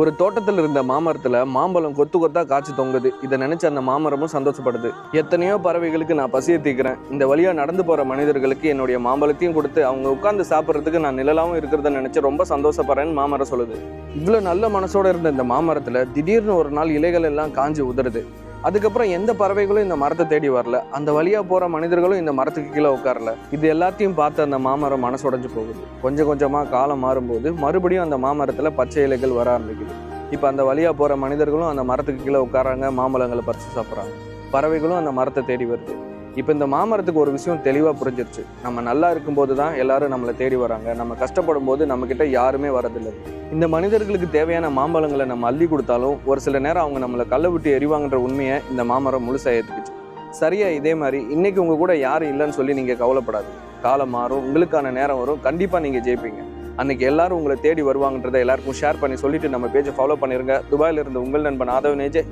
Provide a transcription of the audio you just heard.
ஒரு தோட்டத்தில் இருந்த மாமரத்துல மாம்பழம் கொத்து கொத்தா காய்ச்சி தொங்குது. இதை நினைச்ச அந்த மாமரமும் சந்தோஷப்படுது. எத்தனையோ பறவைகளுக்கு நான் பசியை தீக்கிறேன், இந்த வழியா நடந்து போற மனிதர்களுக்கு என்னுடைய மாம்பழத்தையும் கொடுத்து அவங்க உட்கார்ந்து சாப்பிட்றதுக்கு நான் நிழலாவும் இருக்கிறத நினைச்சு ரொம்ப சந்தோஷப்படுறேன்னு மாமரம் சொல்லுது. இவ்வளவு நல்ல மனசோட இருந்த இந்த மாமரத்துல திடீர்னு ஒரு நாள் இலைகள் எல்லாம் காஞ்சி உதறுது. அதுக்கப்புறம் எந்த பறவைகளும் இந்த மரத்தை தேடி வரல, அந்த வழியா போற மனிதர்களும் இந்த மரத்துக்கு கீழே உட்காரல. இது எல்லாத்தையும் பார்த்து அந்த மாமரம் மனசுடைஞ்சு போகுது. கொஞ்சம் கொஞ்சமா காலம் மாறும்போது மறுபடியும் அந்த மாமரத்துல பச்சை இலைகள் வர ஆரம்பிக்குது. இப்ப அந்த வழியா போற மனிதர்களும் அந்த மரத்துக்கு கீழே உட்காராங்க, மாம்பழங்களை பறிச்சு சாப்பிட்றாங்க. பறவைகளும் அந்த மரத்தை தேடி வருது. இப்ப இந்த மாமரத்துக்கு ஒரு விஷயம் தெளிவா புரிஞ்சிருச்சு. நம்ம நல்லா இருக்கும்போது தான் எல்லாரும் நம்மளை தேடி வராங்க, நம்ம கஷ்டப்படும் போது நம்ம கிட்ட யாருமே வரதில்லை. இந்த மனிதர்களுக்கு தேவையான மாம்பழங்களை நம்ம அள்ளி கொடுத்தாலும் ஒரு சில நேரம் அவங்க நம்மளை கல்லை விட்டு எறிவாங்கன்ற உண்மையை இந்த மாமரம் முழுசா ஏத்துக்குச்சு. சரியா இதே மாதிரி இன்னைக்கு உங்க கூட யாரும் இல்லைன்னு சொல்லி நீங்க கவலைப்படாது. காலம் மாறும், உங்களுக்கான நேரம் வரும், கண்டிப்பா நீங்க ஜெயிப்பீங்க. அன்னைக்கு எல்லாரும் உங்களை தேடி வருவாங்கன்றதை எல்லாருக்கும் ஷேர் பண்ணி சொல்லிட்டு நம்ம பேஜை ஃபாலோ பண்ணிருங்க. துபாயில இருந்து உங்கள் நண்பன் ஆதவனேஜே.